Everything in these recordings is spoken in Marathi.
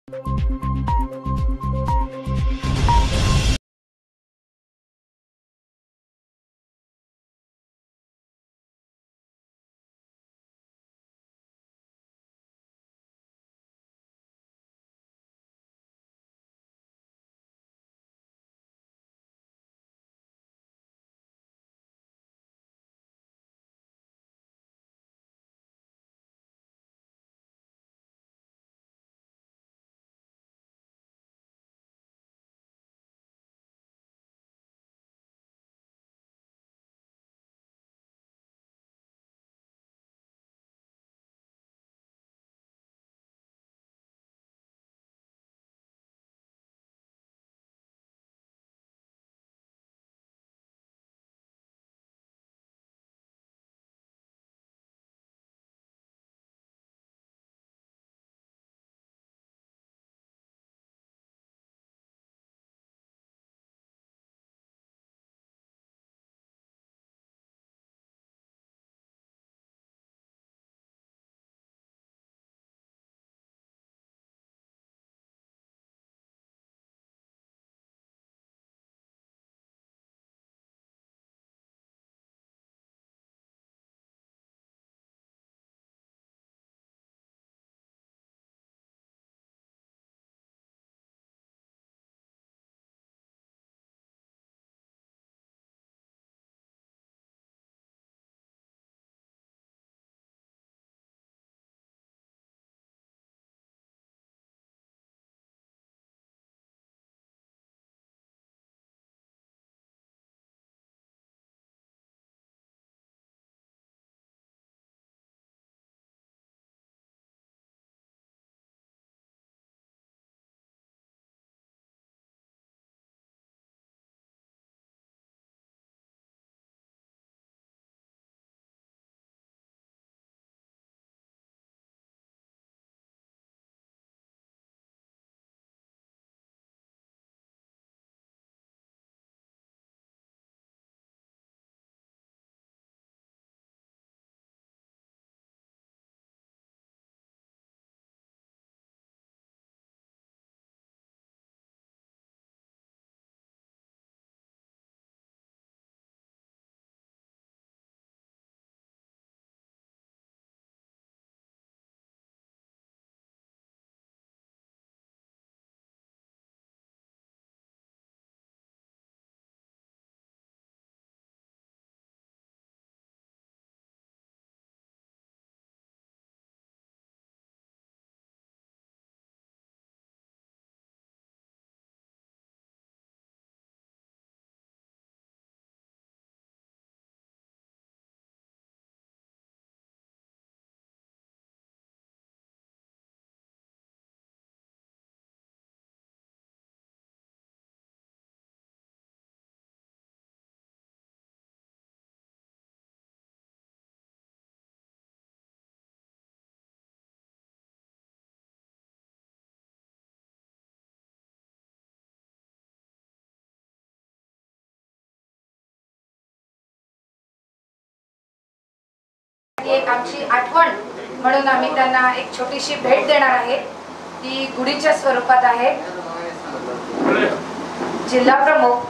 एक आमची आठवण म्हणून आम्ही त्यांना एक छोटीशी भेट देणार आहे। ती गुढीच्या स्वरूपात आहे। जिल्हा प्रमुख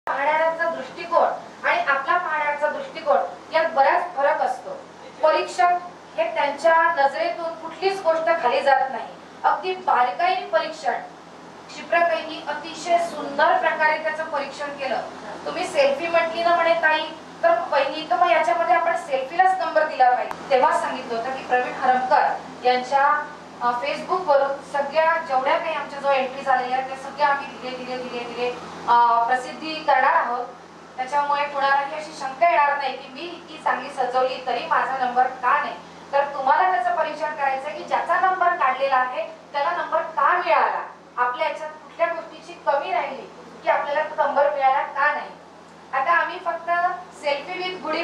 पाहण्याचा दृष्टिकोन आणि आपला पाहण्याचा दृष्टिकोन यात बराच फरक असतो। परीक्षक हे त्यांच्या नजरेतून कुठलीच गोष्ट खाली जात नाही। अगदी बारकाईने परीक्षण शिप्रकाईंनी अतिशय सुंदर प्रकारे त्याचं परीक्षण केलं। तुम्ही सेल्फी म्हटली ना म्हणे ताई, तर पहिली तर मग याच्यामध्ये आपण सेल्फीलाच नंबर दिला पाहिजे। तेव्हा सांगितलं होतं की प्रवीण हरमकर यांच्या फेसबुक वरून सगळ्या जेवढ्या काही आमच्या जो एंट्री झालेल्या त्या सगळ्या आम्ही दिले प्रसिद्धी करणार आहोत। त्याच्यामुळे कुणालाही अशी नाही की मी इतकी चांगली सजवली तरी माझा नंबर का नाही, तर तुम्हाला त्याचं परीक्षण करायचं की ज्याचा नंबर काढलेला आहे त्याला नंबर का मिळाला, आपल्या याच्यात कुठल्या गोष्टीची कमी राहिली की आपल्याला तो नंबर मिळाला का नाही. आता आम्ही फक्त सेल्फी विथ गुडी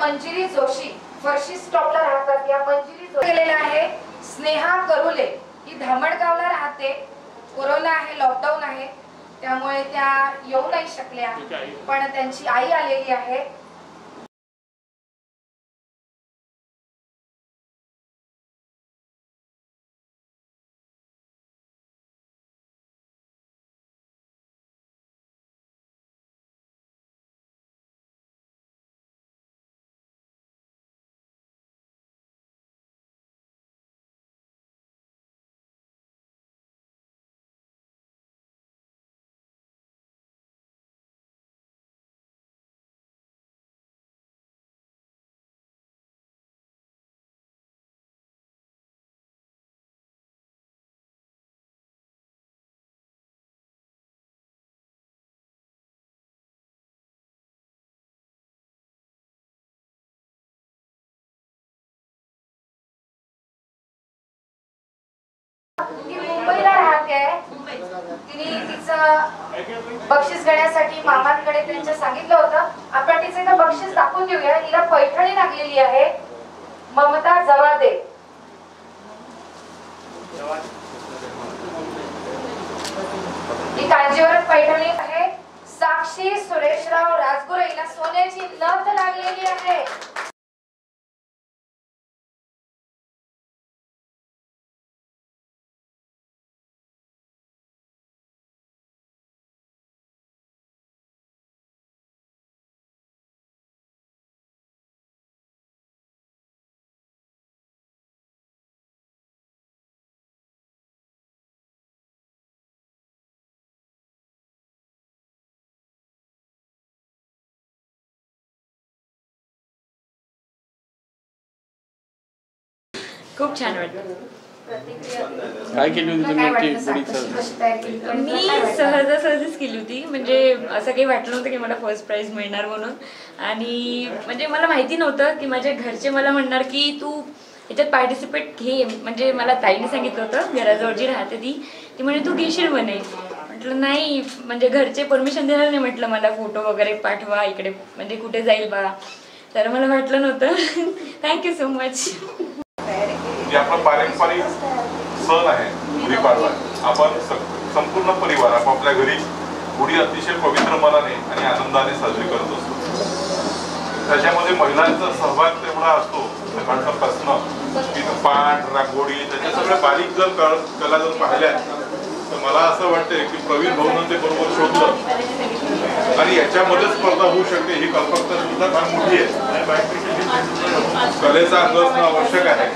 मंजिरी जोशी फरशी स्टॉपला राहतात. या मंजिरी जोशी गेलेला आहे. स्नेहा करुले ही धामणगावला राहते. कोरोना आहे, लॉकडाऊन आहे, त्यामुळे त्या येऊ नाही शकल्या, पण त्यांची आई आलेली आहे. ती मुंबईला राहते. तिने तिचं बक्षीस घेण्यासाठी मामांकडे त्यांच्या सांगितलं होतं. आपण तिचं बक्षीस दाखवून देऊया. तिला पैठणी लागलेली आहे. ममता जवादे. ही कांजीवरम पैठणी आहे. साक्षी सुरेशराव राजगुरे हिला सोन्याची नथ लागलेली आहे. खूप छान वाटतं. काय केली होती मी सहजासहजीच केली होती. म्हणजे असं काही वाटलं नव्हतं की मला फर्स्ट प्राइज मिळणार म्हणून. आणि म्हणजे मला माहिती नव्हतं की माझ्या घरचे मला म्हणणार की तू ह्याच्यात पार्टिसिपेट घे. म्हणजे मला ताईने सांगितलं होतं, घराजवळ जी राहते ती म्हणजे तू घेशील म्हणे. म्हटलं नाही, म्हणजे घरचे परमिशन देणार नाही म्हटलं मला फोटो वगैरे पाठवा इकडे, म्हणजे कुठे जाईल बा. तर मला वाटलं नव्हतं. Thank you so much. जे आपला पारंपरिक सण आहे गुढीपाडवा, आपण संपूर्ण परिवार आपापल्या घरी गुढी अतिशय पवित्र मनाने आणि आनंदाने साजरी करत असतो. त्याच्यामध्ये महिलांचा सहभाग तेवढा असतो. सकाळपासून पाठ, रांगोळी, त्याच्या सगळ्या बारीक जर कला जर पाहिल्या तर मला असं वाटतंय की प्रवीण भाऊनं ते बरोबर शोधलं आणि याच्यामध्ये स्पर्धा होऊ शकते ही कल्पना सुद्धा फार मोठी आहे. कलेचा अंग असणं आवश्यक आहे.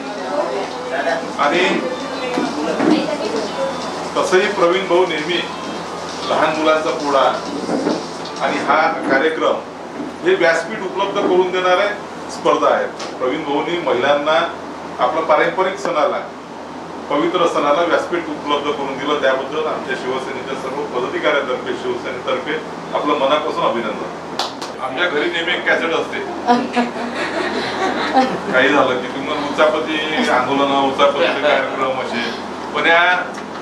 आणि तसंही प्रवीण भाऊ नेहमी लहान मुलांचा पुढा आणि हा कार्यक्रम हे व्यासपीठ उपलब्ध करून देणारे स्पर्धा आहे. प्रवीण भाऊनी महिलांना आपल्या पारंपरिक सणाला, पवित्र सणाला व्यासपीठ उपलब्ध करून दिलं. त्याबद्दल आमच्या शिवसेनेच्या सर्व पदाधिकाऱ्यांतर्फे, शिवसेनेतर्फे आपलं मनापासून अभिनंदन. आमच्या घरी नेहमी एक कॅसेट असते. काही झालं की तुम्हाला उचापती आंदोलन, उचापती कार्यक्रम असे, पण या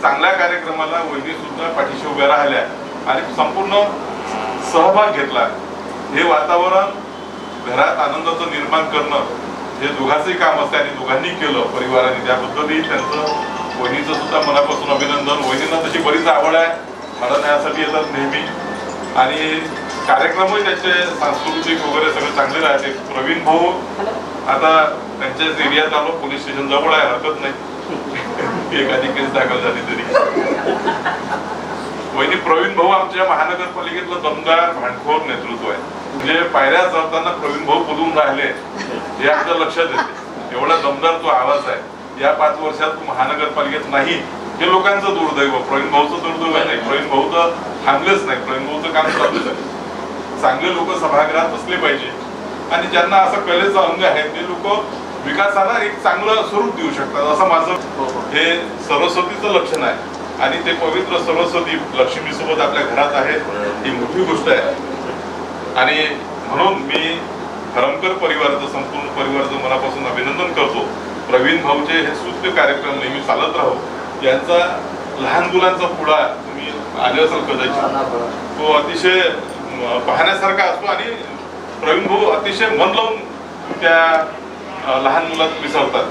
चांगल्या कार्यक्रमाला वहिनी सुद्धा पाठीशी उभ्या राहिल्या आणि संपूर्ण सहभाग घेतला. हे वातावरण घरात आनंदाचं निर्माण करणं हे दोघांचंही काम असते आणि दोघांनी केलं परिवाराने. त्याबद्दलही त्यांचं वहिनीचं सुद्धा मनापासून अभिनंदन. वहिनींना तशी बरीच आवड आहे, मला न्यायासाठी येतात नेहमी आणि कार्यक्रमही त्याचे सांस्कृतिक वगैरे सगळं चांगले राहते. प्रवीण भाऊ आता त्यांच्याच एरियात आलो, पोलीस स्टेशन जवळ आहे, हरकत नाही एखादी केस दाखल झाली तरी. वहिनी प्रवीण भाऊ आमच्या महानगरपालिकेतलं दमदार भांडखोर नेतृत्व आहे. म्हणजे पायऱ्या चढताना प्रवीण भाऊ बोलून राहिले हे आपल्या लक्षात येते. एवढा दमदार तो आवाज आहे. या 5 वर्षात महानगरपालिकेत नाही हे लोकांचं दुर्दैव, प्रवीण भाऊचं दुर्दैव नाही. प्रवीण भाऊ तर थांबलेच नाही, प्रवीण भाऊचं काम चालूच आहे. चांगले लोक सभागृहात बसले पाहिजे आणि ज्यांना असं कलेचं अंग आहे ते लोक विकासाला एक चांगलं स्वरूप देऊ शकतात असं माझं हे सरस्वतीचं लक्षण आहे. आणि ते पवित्र सरस्वती लक्ष्मी सोबत आपल्या घरात आहे ही मोठी गोष्ट आहे. आणि म्हणून मी हरमकर परिवाराचं संपूर्ण परिवाराचं मनापासून अभिनंदन करतो. प्रवीण भाऊचे हे स्तुत्य कार्यक्रम नेहमी चालत राहू. यांचा लहान मुलांचा पुढा तुम्ही आले असाल कदाचित, तो अतिशय पाहण्यासारखा असतो आणि प्रवीण भाऊ अतिशय मन लावून त्या लहान मुलात विसरतात.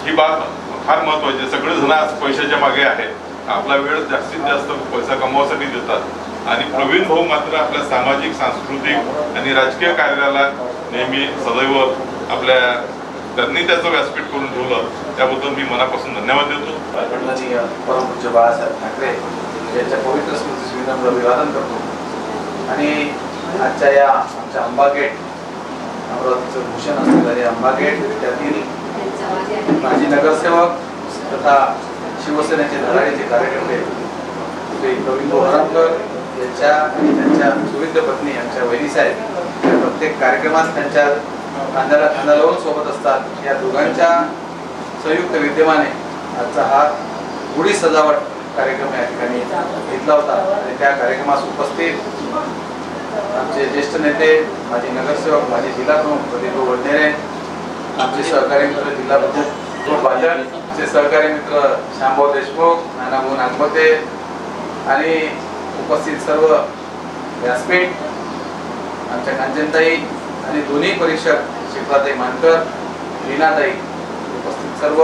ही बाब फार महत्वाची. सगळेजण आज पैशाच्या मागे आहे, आपला वेळ जास्तीत जास्त पैसा कमवासाठी देतात आणि प्रवीण भाऊ मात्र आपल्या सामाजिक, सांस्कृतिक आणि राजकीय कार्याला नेहमी सदैव आपल्या त्यांनी त्याचं व्यासपीठ करून ठेवलं. त्याबद्दल मी मनापासून धन्यवाद देतो. परमपूज्य बाळासाहेब ठाकरे यांच्या पवित्र स्मृतीस विनम्र अभिवादन करतो. आणि आजच्या या आमच्या अंबागेट अमरावतीचं भूषण असलेलं अंबागेट त्यातील माजी नगरसेवक तथा शिवसेनेचे धडाडीचे कार्यकर्ते श्री प्रवीण भाऊ हरमकर यांच्या आणि त्यांच्या सुविद्य पत्नी आमच्या वहिनीसाहेब या प्रत्येक कार्यक्रमात त्यांच्या खांद्याला खांदा लावून सोबत असतात. या दोघांच्या संयुक्त विद्यमाने आजचा हा गुढी सजावट कार्यक्रम या ठिकाणी घेतला होता. आणि त्या कार्यक्रमास उपस्थित आमचे ज्येष्ठ नेते, माजी नगरसेवक, माजी जिल्हा प्रमुख प्रदीप वडनेरे, आमचे सहकारी मित्र जिल्हा प्रमुख बादल, आमचे सहकारी मित्र श्यामभाऊ देशमुख, नानाभाऊ नागमते आणि उपस्थित सर्व व्यासपीठ, आमच्या कांचनताई आणि दोन्ही परीक्षक शिल्पाताई मानकर, लीनाताई, उपस्थित सर्व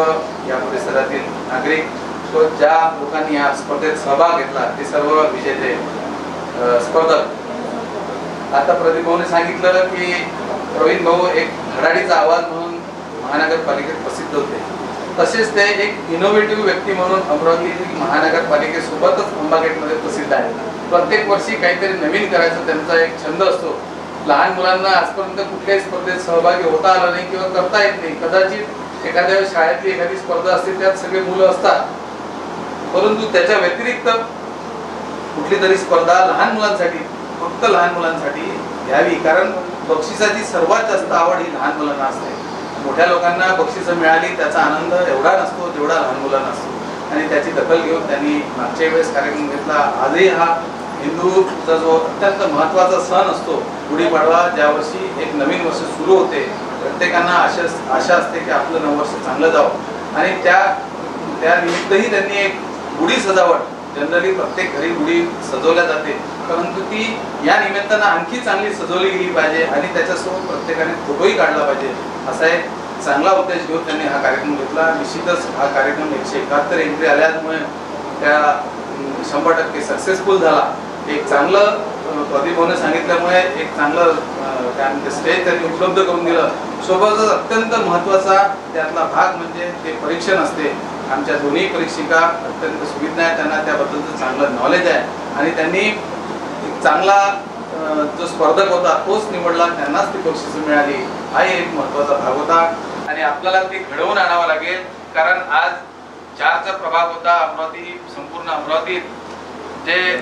या परिसरातील नागरिक, तो ज्या लोकांनी या स्पर्धेत सहभाग घेतला ते सर्व विजेते स्पर्धक. आता प्रदीप भाऊने सांगितलं की प्रवीण भाऊ एक धडाडीचा आवाज म्हणून महानगरपालिकेत प्रसिद्ध होते. तसेच ते एक इनोव्हेटिव्ह व्यक्ती म्हणून अमरावती महानगरपालिकेसोबतच अंबागेटमध्ये प्रसिद्ध आहे. प्रत्येक वर्षी काहीतरी नवीन करायचा त्यांचा एक छंद असतो. लहान मुलांना आजपर्यंत कुठल्याही स्पर्धेत सहभागी होता आला नाही किंवा करता येत नाही. कदाचित एखाद्या शाळेतली एखादी स्पर्धा असते त्यात सगळे मुलं असतात, परंतु त्याच्या व्यतिरिक्त कुठली तरी स्पर्धा लहान मुलांसाठी, फक्त लहान मुलांसाठी घ्यावी. कारण बक्षिसाची सर्वात जास्त आवड ही लहान मुलांना असते. मोठ्या लोकांना बक्षिसं मिळाली त्याचा आनंद एवढा नसतो जेवढा लहान मुलांना असतो. आणि त्याची दखल घेऊन त्यांनी मागच्या वेळेस कार्यक्रम घेतला. आजही हा हिंदूचा जो अत्यंत महत्त्वाचा सण असतो गुढीपाडवा, ज्या वर्षी एक नवीन वर्ष सुरू होते, प्रत्येकांना आशा असते की आपलं नववर्ष चांगलं जावं. आणि त्या निमित्तही त्यांनी एक गुढी सजावट, जनरली प्रत्येक घरी गुढी सजवल्या जाते, परंतु ती या निमित्तानं आणखी चांगली सजवली गेली पाहिजे आणि त्याच्यासोबत प्रत्येकाने फोटोही काढला पाहिजे असा एक चांगला उद्देश घेऊन त्यांनी हा कार्यक्रम घेतला. निश्चितच हा कार्यक्रम 171 एंट्री आल्यामुळे त्या 100% सक्सेसफुल झाला. एक चांगलं प्रदीप भाऊने सांगितल्यामुळे एक चांगलं स्टेज त्यांनी उपलब्ध करून दिलं. सोबतच अत्यंत महत्त्वाचा त्यातला भाग म्हणजे ते परीक्षण असते. आमच्या दोन्ही परीक्षिका अत्यंत सुविज्ञ आहेत, त्यांना त्याबद्दलचं चांगलं नॉलेज आहे आणि त्यांनी एक चांगला जो स्पर्धक होता तोच निवडला, त्यांनाच ती बक्षिसं मिळाली. हाही एक महत्त्वाचा भाग होता आणि आपल्याला ते घडवून आणावं लागेल. कारण आज 4चा प्रभाग होता अमरावती, संपूर्ण अमरावतीत जे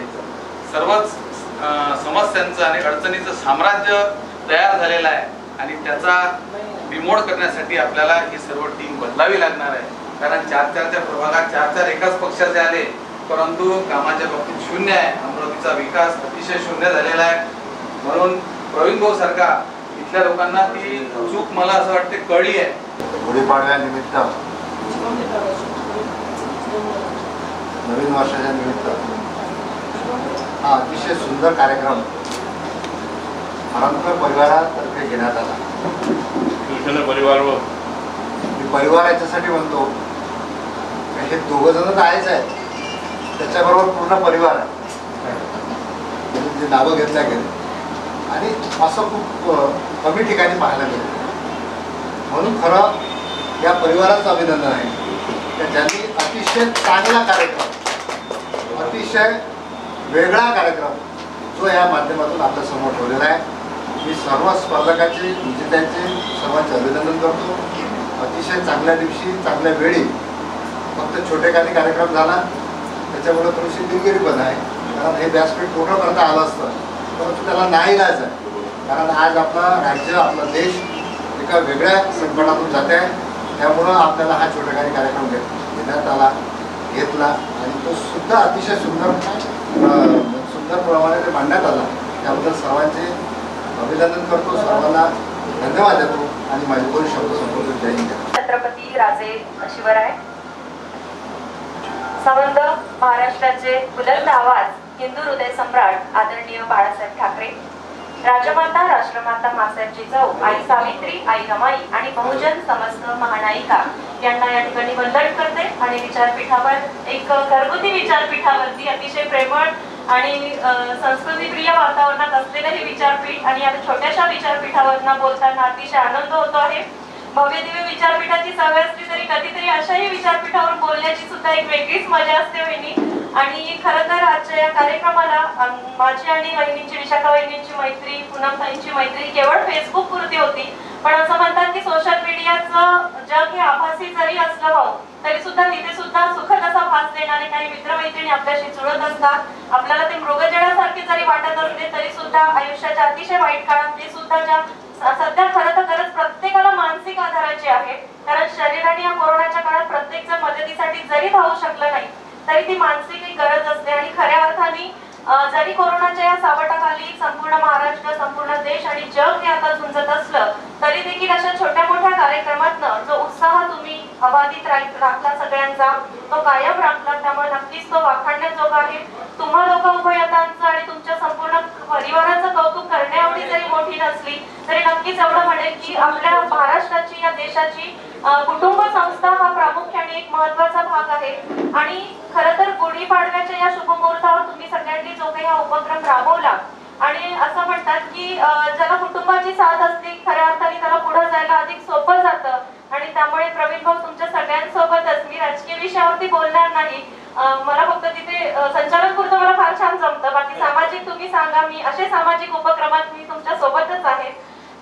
सर्वच समस्यांचं आणि अडचणीचं साम्राज्य तयार झालेलं आहे आणि त्याचा बिमोड करण्यासाठी आपल्याला ही सर्व टीम बदलावी लागणार आहे. कारण 4-4च्या प्रभागात 4-4 एकाच पक्षाचे आले, परंतु कामाच्या बाबतीत शून्य आहे. अमरावतीचा विकास अतिशय शून्य झालेला आहे. म्हणून प्रवीण भाऊ सारखा इथल्या लोकांना ती चूक मला असं वाटते कळली आहे. गुढीपाडव्यानिमित्त, नवीन वर्षाच्या निमित्त हा अतिशय सुंदर कार्यक्रम हरमकर परिवारातर्फे घेण्यात आला. परिवार याच्यासाठी म्हणतो हे दोघं जण तर आहेच आहे, त्याच्याबरोबर पूर्ण परिवार आहे, जे नावं घेतल्या गेले आणि असं खूप कमी ठिकाणी पाहायला गेलं. म्हणून खरं या परिवाराचं अभिनंदन आहे की ज्यांनी अतिशय चांगला कार्यक्रम, अतिशय वेगळा कार्यक्रम जो या माध्यमातून आपल्या समोर ठेवलेला आहे मी सर्व स्पर्धकांचे विजेत्यांचे सर्वांचे अभिनंदन करतो. अतिशय चांगल्या दिवशी चांगल्या वेळी. फक्त छोटेखानी कार्यक्रम झाला त्याच्यामुळे थोडीशी दिलगिरी पण आहे, कारण हे व्यासपीठ पूर्ण करता आलं असतं, परंतु त्याला नाईलाज आहे. कारण आज आपला राज्य आपला देश एका वेगळ्या संकटातून जाते आहे. त्यामुळं आपल्याला हा छोटेखानी कार्यक्रम घेतला आणि तो सुद्धा अतिशय सुंदर प्रमाणे ते मांडण्यात आला. त्याबद्दल सर्वांचे अभिनंदन करतो, सर्वांना धन्यवाद देतो आणि माझे दोन शब्द संबोधित. जय हिंद. छत्रपती राजे शिवराय संबंध महाराष्ट्राचे बुलंद आवाज हिंदू हृदय सम्राट आदरणीय बाळासाहेब ठाकरे, राजमाता राष्ट्रमाता मासाहेब जिजाऊ, आई सावित्री, आई रमाई आणि बहुजन समस्त महानायिका यांना या ठिकाणी वंदन करते. आणि विचारपीठावर एक घरगुती विचारपीठावरती अतिशय प्रेमळ आणि संस्कृतीप्रिय वातावरणात असलेले हे विचारपीठ आणि या छोट्याशा विचारपीठावरनं बोलताना अतिशय आनंद होतो आहे. भव्य दिव्य विचारपीठाची सवय असली तरी कधीतरी अशाही विचारपीठावर बोलण्याची सुद्धा एक वेगळीच मजा असते वहिनी. आणि खरं तर आजच्या या कार्यक्रमाला माझी आणि वहिनींची, विशाखा वहिनींची मैत्री, पूनमताईंची मैत्री केवळ फेसबुक पुरती होती. पण असं म्हणतात की सोशल मीडियाचं जग हे आभासी जरी असलं भाऊ तरी सुद्धा तिथे सुद्धा सुखद असा भास देणारे काही मित्रमैत्रिणी आपल्याशी जुळत असतात. आपल्याला ते मृगजळासारखे जरी वाटत असले तरी सुद्धा आयुष्याच्या अतिशय वाईट काळात ते सुद्धा ज्या सध्या खरं तर गरज प्रत्येकाला मानसिक आधाराची आहे. कारण शरीराने या कोरोनाच्या काळात प्रत्येक जण मदतीसाठी जरी धावू शकलं नाही तरी ती मानसिक एक गरज असते. आणि खऱ्या अर्थाने जरी कोरोनाच्या या सावटाखाली संपूर्ण महाराष्ट्र, संपूर्ण देश आणि जग हे आता झुंजत असलं तरी देखील अशा छोट्या मोठ्या कार्यक्रमातनं जो उत्साह तुम्ही अबाधित राखला सगळ्यांचा, तो कायम राखला. त्यामुळे नक्कीच तो वाखाणण्याजोगा आहे. तुम्हा लोक उभयतांचं आणि तुमच्या संपूर्ण परिवाराचं कौतुक करण्याएवढी जरी मोठी नसली तरी नक्कीच एवढं म्हणेल की आपल्या महाराष्ट्राची, या देशाची कुटुंब संस्था हा प्रामुख्याने एक महत्वाचा भाग आहे. आणि खरं तर गुढीपाडव्याच्या या शुभमुहूर्तावर तुम्ही सगळ्यांनी जो काही हा उपक्रम राबवला आणि असं म्हणतात की ज्याला कुटुंबाची साथ असते खऱ्या अर्थाने त्याला पुढे जायला अधिक सोपं जातं. आणि त्यामुळे प्रवीण भाऊ तुमच्या सगळ्यांसोबतच, मी राजकीय विषयावरती बोलणार नाही, मला फक्त तिथे संचालन पुरतं मला फार छान जमतं, बाकी सामाजिक तुम्ही सांगा, मी असे सामाजिक उपक्रमात मी तुमच्या सोबतच आहे.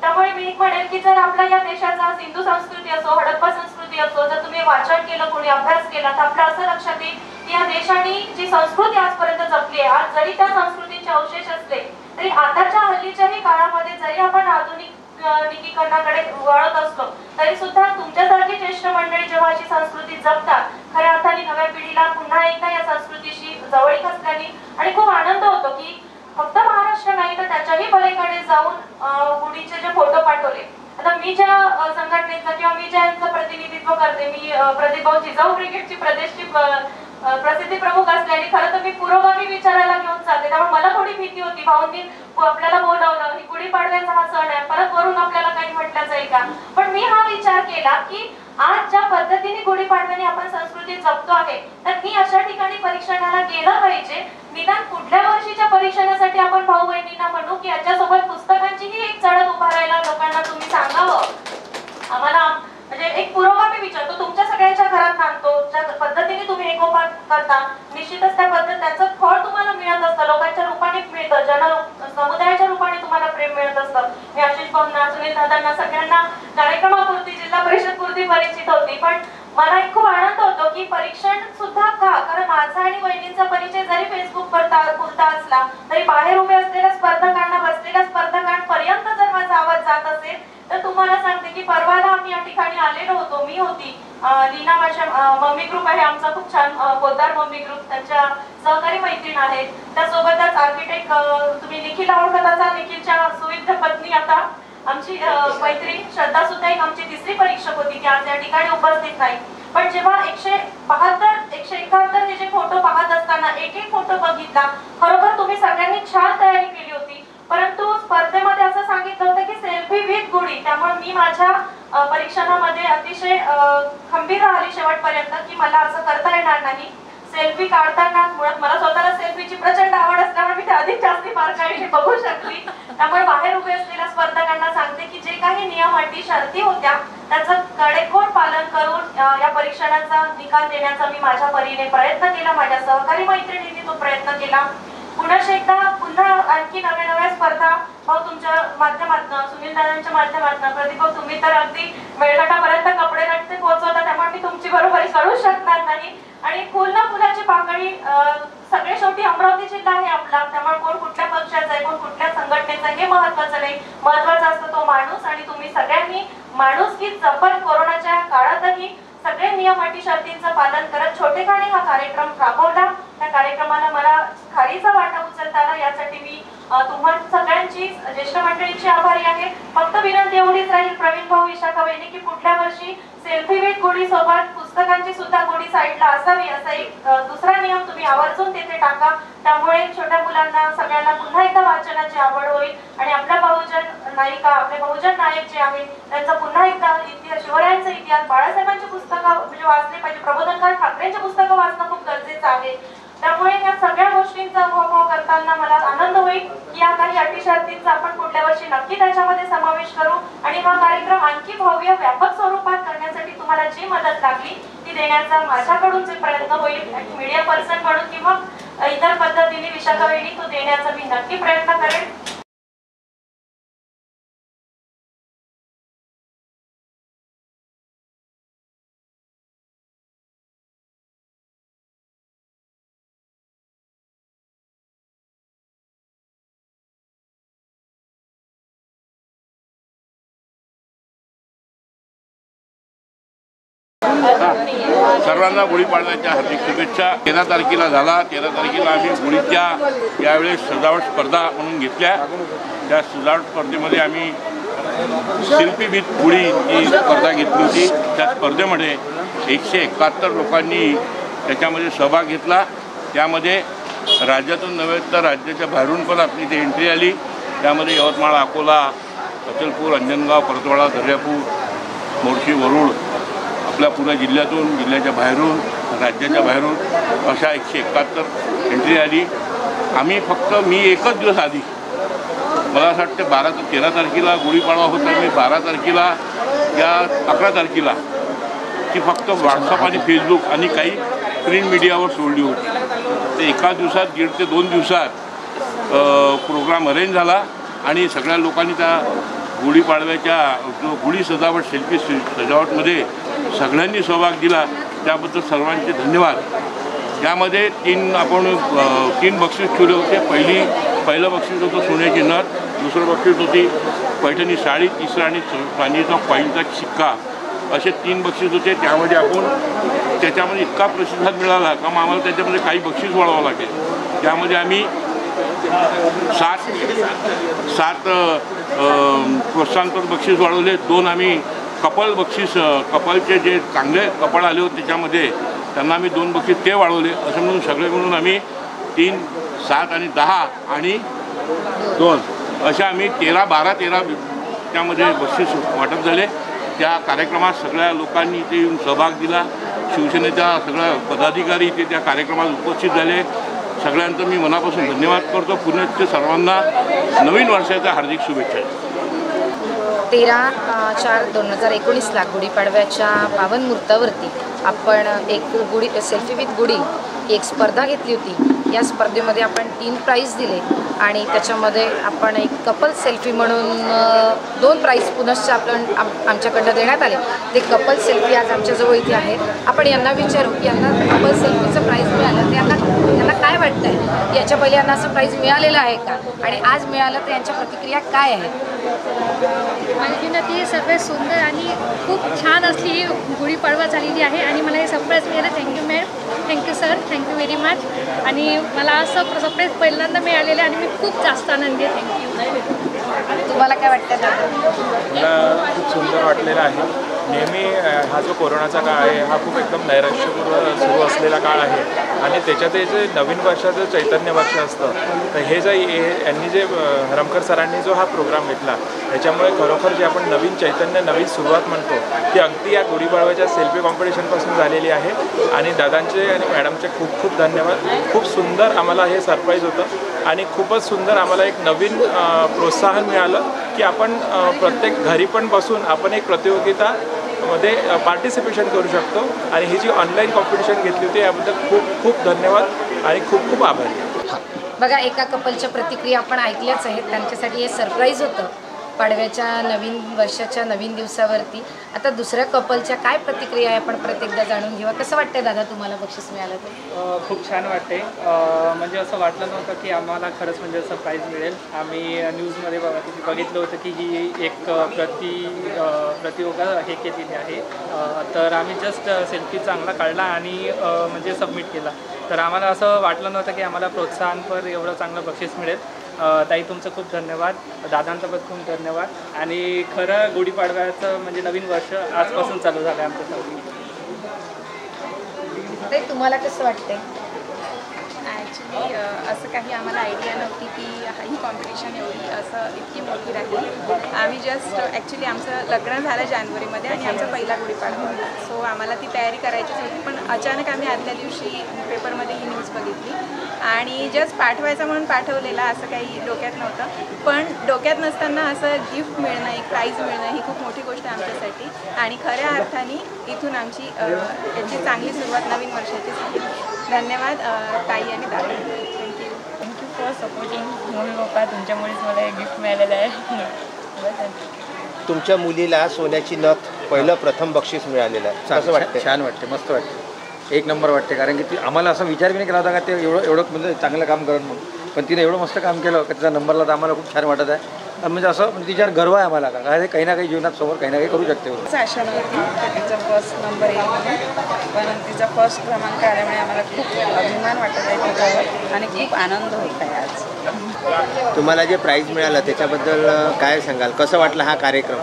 त्यामुळे मी म्हणेल की जर आपल्या या देशाचा सिंधू संस्कृती असो, हडप्पा संस्कृती असो, जर तुम्ही वाचन केलं, कोणी अभ्यास केला तर आपलं असं लक्षात येईल की या देशाने जी संस्कृती आजपर्यंत जपली आहे, आज जरी त्या संस्कृतीचे अवशेष असले तरी आताच्या हल्लीच्याही काळामध्ये जरी आपण आधुनिकीकरणाकडे वळत असलो तरी सुद्धा तुमच्यासारखी ज्येष्ठ मंडळी जेव्हा अशी संस्कृती जपतात, खऱ्या अर्थाने नव्या पिढीला पुन्हा एकदा या संस्कृतीशी जवळीक असल्याने आणि खूप आनंद होतो की फक्त महाराष्ट्र नाही तर त्याच्याही पलीकडे जाऊन गुढीचे जे फोटो पाठवले. आता मी ज्या संघटनेचं किंवा मी ज्यांचं प्रतिनिधित्व करते, मी प्रदीप भाऊ जिजाऊ ब्रिगेडची प्रदेशची प्रसिद्धी प्रमुख असल्याने खरं तर मी पुरोगामी विचारायला घेऊन जाते. त्यामुळे मला थोडी भीती होती, भाऊंनी आपल्याला बोलावलं, ही गुढीपाडव्याचा हा सण आहे, परत वरून आपल्याला काही म्हटलं जाईल का. पण मी हा विचार केला की आज ज्या पद्धतीने गुढीपाडव्याने आपण संस्कृती जपतो आहे तर मी अशा ठिकाणी परीक्षणाला गेलं पाहिजे. निदान पुढल्या वर्षीच्या परीक्षणासाठी आपण भाऊ बहिणींना म्हणू की याच्यासोबत पुस्तकांचीही एक चढत उभारायला लोकांना तुम्ही सांगावं. आम्हाला म्हणजे एक पुरोगामी विचारतो, तुमच्या सगळ्यांच्या घरात नांदतो, ज्या पद्धतीने तुम्ही एकोपा करता निश्चितच त्या पद्धत त्याचं फळ तुम्हाला मिळत असतं, लोकांच्या रूपाने मिळतं, समुदायाच्या रूपाने तुम्हाला प्रेम मिळत असतं. मी आशिष भाऊंना, सुनील दादांना सगळ्यांना कार्यक्रमापुरती, जिल्हा परिषद पुरती परिचित होती. पण मला एक खूप आनंद होतो की परीक्षण सुद्धा का, कारण माझा आणि बहिणींचा परिचय जरी फेसबुक पुरता असला तरी बाहेर उभे असलेल्या स्पर्धकांना, बसलेल्या स्पर्धकांपर्यंत जर माझा आवाज जात असेल तर तुम्हाला सांगते की परवाला आम्ही या ठिकाणी आलेलो होतो. मी होती, लीना माझ्या मम्मी ग्रुप आहे आमचा खूप छान, पोद्दार मम्मी ग्रुप, त्यांच्या सहकारी मैत्रीण आहेत. त्यासोबतच आर्किटेक्ट तुम्ही निखिल ओळखत असाल, निखिलच्या सुविध पत्नी आता आमची मैत्रीण श्रद्धा सुद्धा एक आमची तिसरी परीक्षक होती की आज या ठिकाणी उपस्थित नाही. पण जेव्हा 171 हे जे फोटो पाहत असताना एक एक फोटो बघितला, खरोखर तुम्ही सगळ्यांनी छान तयारी केली होती. परंतु स्पर्धेमध्ये असं सांगितलं होतं की सेल्फी विथ गुढी, त्यामुळे मी माझ्या परीक्षणामध्ये अतिशय खंबीर राहिली शेवटपर्यंत की मला असं करता येणार नाही. सेल्फी काढताना मुळात मला स्वतःला सेल्फीची प्रचंड आवड असल्यामुळे मी ते अधिक जास्ती बारकाईने बघू शकली. त्यामुळे बाहेर उभे असलेल्या स्पर्धकांना सांगते की जे काही नियम अटी शर्ती होत्या त्याचं कडेकोट पालन करून या परीक्षणाचा निकाल देण्याचा मी माझ्या परीने प्रयत्न केला, माझ्या सहकारी मैत्रिणींनी तो प्रयत्न केला. पुन्हा आणखी नव्या स्पर्धा भाऊ तुमच्या माध्यमातून दादांच्या माध्यमातून. प्रदीप भाऊ, तुम्ही तर अगदी मेळघाटापर्यंत कपडे नटते पोहोचवता, त्यामुळे मी तुमची बरोबरी करू शकणार नाही. आणि फुल ना फुलाची पाकळी, सगळे शेवटी अमरावती जिल्हा आहे आपला, त्यामुळे कोण कुठल्या पक्षाचा आहे, कोण कुठल्या संघटनेचा आहे हे महत्वाचं नाही. महत्वाचा असतो तो माणूस. आणि तुम्ही सगळ्यांनी माणुसकी जपत कोरोनाच्या काळातही सगळे नियम अटी शर्तींचं पालन करत छोटेखानी हा कार्यक्रम राबवला. त्या कार्यक्रमाला मला खारीचा वाटा उचलता आला, यासाठी मी तुम्हा सगळ्यांची, ज्येष्ठ मंडळींची आभारी आहे. फक्त विनंती एवढीच राहील प्रवीण भाऊ, विशाखा वहिनी, की पुढल्या वर्षी सेल्फी विथ गुढी सोबत पुस्तकांची सुद्धा गुढी साईडला असावी, असा एक दुसरा नियम तुम्ही आवर्जून तिथे टाका. त्यामुळे छोट्या मुलांना सगळ्यांना पुन्हा एकदा वाचनाची आवड होईल आणि आपल्या बहुजन नायिका, आपले बहुजन नायक जे आहेत त्यांचा पुन्हा एकदा इतिहास, शिवरायांचा इतिहास, बाळासाहेबांची पुस्तकं म्हणजे वाचली पाहिजे, प्रबोधनकार ठाकरेंची पुस्तकं वाचणं खूप गरजेचं आहे. त्यामुळे या सगळ्या गोष्टींचा अनुभव करताना मला आनंद होईल की या काही अटी शर्तींचा आपण पुढल्या वर्षी नक्की त्याच्यामध्ये समावेश करू आणि हा कार्यक्रम आणखी भव्य व्यापक स्वरूपात करण्यासाठी तुम्हाला जी मदत लागली ती देण्याचा माझ्याकडून जे प्रयत्न होईल, मीडिया पर्सन म्हणून किंवा इतर पद्धतीने विशाखा वहिनी तो देण्याचा मी नक्की प्रयत्न करेन. सर्वांना गुढीपाडव्याच्या हार्दिक शुभेच्छा. 13 तारखेला झाला. 13 तारखेला आम्ही गुढीच्या यावेळेस सजावट स्पर्धा म्हणून घेतल्या. त्या सजावट स्पर्धेमध्ये आम्ही सेल्फी विथ गुढी ही स्पर्धा घेतली होती. त्या स्पर्धेमध्ये 171 लोकांनी त्याच्यामध्ये सहभाग घेतला. त्यामध्ये राज्यातून नव्हे तर राज्याच्या बाहेरून पण आपली इथे एंट्री आली. त्यामध्ये यवतमाळ, अकोला, अचलपूर, अंजनगाव, परतवाडा, दर्यापूर, मोर्शी, वरुड, आपल्या पुणे जिल्ह्यातून, जिल्ह्याच्या बाहेरून, राज्याच्या बाहेरून अशा 171 एंट्री आली. आम्ही फक्त मी एकच दिवस आधी, मला असं वाटतं 13 तारखेला गुढीपाडवा होता, मी 12 तारखेला या 11 तारखेला ती फक्त व्हॉट्सअप आणि फेसबुक आणि काही प्रिंट मीडियावर सोडली होती. ते एका दिवसात 1.5 ते 2 दिवसात प्रोग्राम अरेंज झाला आणि सगळ्या लोकांनी त्या गुढीपाडव्याच्या जो गुढी सजावट, सेल्फी सजावटमध्ये सगळ्यांनी सहभाग दिला. त्याबद्दल सर्वांचे धन्यवाद. यामध्ये 3 बक्षीस ठेवले होते. पहिलं बक्षीस होतं सोन्याची नथ, दुसरं बक्षीस होती पैठणी साडी, तिसरं आणि चांदीचा कॉईनचा शिक्का, असे 3 बक्षीस होते. त्याच्यामध्ये इतका प्रतिसाद मिळाला का आम्हाला त्याच्यामध्ये काही बक्षीस वाढवावं लागेल. त्यामध्ये आम्ही 7 प्रोत्साहनपर बक्षीस वाढवले. 2 आम्ही कपल बक्षीस, कपलचे जे चांगले कपल आले होते त्याच्यामध्ये त्यांना आम्ही 2 बक्षीस ते वाढवले. असं म्हणून सगळे म्हणून आम्ही 3, 7 आणि 10 आणि 2 अशा आम्ही 12 त्यामध्ये बक्षीस वाटप झाले. त्या कार्यक्रमात सगळ्या लोकांनी इथे येऊन सहभाग दिला. शिवसेनेच्या सगळ्या पदाधिकारी इथे त्या कार्यक्रमात उपस्थित झाले. सगळ्यांचं मी मनापासून धन्यवाद करतो. पुण्याच्या सर्वांना नवीन वर्षाच्या हार्दिक शुभेच्छा. 13/4/2019 गुढीपाडव्याच्या पावन मुहूर्तावरती आपण एक सेल्फी विथ गुढी एक स्पर्धा घेतली होती. या स्पर्धेमध्ये आपण 3 प्राईज दिले आणि त्याच्यामध्ये आपण एक कपल सेल्फी म्हणून 2 प्राईज पुनश्च आमच्याकडनं देण्यात आले. ते कपल सेल्फी आज आमच्याजवळ इथे आहे. आपण यांना विचारू की यांना कपल सेल्फीचं प्राईज मिळालं तर यांना काय वाटतं आहे, याच्या पहिले यांना असं प्राईज मिळालेलं आहे का आणि आज मिळालं तर यांच्या प्रतिक्रिया काय आहेत? माझ्या जीवनात ही सर्वात सुंदर आणि खूप छान असली गुढीपाडवा झालेली आहे आणि मला हे सरप्राईज मिळालं. Thank you ma'am, thank you sir, thank you very much. आणि मला असं सरप्राईज पहिल्यांदा मिळालेलं आणि मी खूप जास्त आनंदी आहे. थँक्यू. तुम्हाला काय वाटतं? मला खूप सुंदर वाटलेलं आहे. नेहमी हा जो कोरोनाचा काळ आहे हा खूप एकदम नैराश्यपूर्ण सुरू असलेला काळ आहे आणि त्याच्यात जे नवीन वर्षाचं चैतन्य वर्ष असतं तर हे यांनी जे हरमकर सरांनी जो हा प्रोग्राम घेतला त्याच्यामुळे खरोखर जे आपण नवीन चैतन्य, नवीन सुरुवात म्हणतो ती अगदी या गुढीपाडव्याच्या सेल्फी कॉम्पिटिशनपासून झालेली आहे. आणि दादांचे आणि मॅडमचे खूप खूप धन्यवाद. खूप सुंदर आम्हाला हे सरप्राईज होतं आणि खूपच सुंदर आम्हाला एक नवीन प्रोत्साहन मिळालं की आपण प्रत्येक घरी पण बसून आपण एक प्रतियोगिता मध्ये पार्टिसिपेशन करू शकतो. आणि ही जी ऑनलाईन कॉम्पिटिशन घेतली होती याबद्दल खूप खूप धन्यवाद आणि खूप खूप आभार. बघा, एका कपलच्या प्रतिक्रिया आपण ऐकल्याच आहेत. त्यांच्यासाठी हे सरप्राईज होतं पाडव्याच्या नवीन वर्षाच्या नवीन दिवसावरती आता दुसऱ्या कपलच्या काय प्रतिक्रिया आहे आपण प्रत्येकदा जाणून घेऊया. कसं वाटतंय दादा तुम्हाला बक्षीस मिळालं तर? खूप छान वाटते. म्हणजे असं वाटलं नव्हतं की आम्हाला खरंच म्हणजे असं प्राईज मिळेल. आम्ही न्यूजमध्ये बघितलं होतं की ही एक प्रतियोगा हे केलेली आहे. तर आम्ही जस्ट सेल्फी चांगला काढला आणि म्हणजे सबमिट केला. तर आम्हाला असं वाटलं नव्हतं की आम्हाला प्रोत्साहनपर एवढं चांगलं बक्षीस मिळेल. ताई तुमचं खूप धन्यवाद, दादांचं पण खूप धन्यवाद. आणि खरं गुढीपाडव्याचं म्हणजे नवीन वर्ष आजपासून चालू झालं आहे आमच्यासाठी. ताई तुम्हाला कसं वाटतंय? ॲक्च्युली असं काही आम्हाला आयडिया नव्हती की ही कॉम्पिटिशन इतकी मोठी राहील. आम्ही जस्ट ॲक्च्युली आमचं लग्न झालं जानेवारीमध्ये आणि आमचा पहिला गुढीपाडवा होता. सो आम्हाला ती तयारी करायचीच होती, पण अचानक आम्ही आदल्या दिवशी पेपरमध्ये ही न्यूज बघितली आणि जस्ट पाठवायचं म्हणून पाठवलेला, असं काही डोक्यात नव्हतं. पण डोक्यात नसताना असं गिफ्ट मिळणं, एक प्राईज मिळणं ही खूप मोठी गोष्ट आहे आमच्यासाठी. आणि खऱ्या अर्थाने इथून आमची याची चांगली सुरुवात नवीन वर्षाची झाली. धन्यवाद ताई आणि दादा. Thank you for supporting. Mummy papa तुमच्यामुळेच मला हे गिफ्ट मिळालेलं आहे. तुमच्या मुलीला सोन्याची नथ पहिलं प्रथम बक्षीस मिळालेलं आहे. कसं वाटतं? छान वाटते, मस्त वाटते, एक नंबर वाटते. कारण की ती आम्हाला असं विचार बी नाही केला होता का ते एवढं म्हणजे चांगलं काम करेल म्हणून. पण तिने एवढं मस्त काम केलं की तिचा नंबरला तर आम्हाला खूप छान वाटत आहे. म्हणजे असं म्हणजे तिच्यावर गर्व आहे आम्हाला का काही ना काही जीवनात समोर काही ना काही करू शकते. आशा नव्हती की तिचा फर्स्ट नंबर येईल म्हणून, पण तिचा फर्स्ट क्रमांक आल्यामुळे आम्हाला खूप अभिमान वाटत आहे तिच्यावर आणि खूप आनंद होत आहे आज. तुम्हाला जे प्राईज मिळालं त्याच्याबद्दल काय सांगाल? कसं वाटलं हा कार्यक्रम?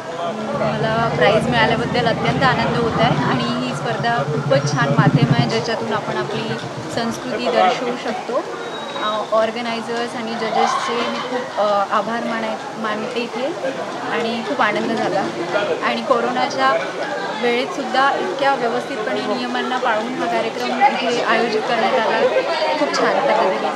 मला प्राईज मिळाल्याबद्दल अत्यंत आनंद होत आहे आणि ही स्पर्धा खूपच छान माध्यम आहे ज्याच्यातून आपण आपली संस्कृती दर्शवू शकतो. ऑर्गनायझर्स आणि जजेसचे मी खूप आभार मानते इथे आणि खूप आनंद झाला. आणि कोरोनाच्या वेळेतसुद्धा इतक्या व्यवस्थितपणे नियमांना पाळून हा कार्यक्रम इथे आयोजित करण्यात आला. खूप छान पद्धतीने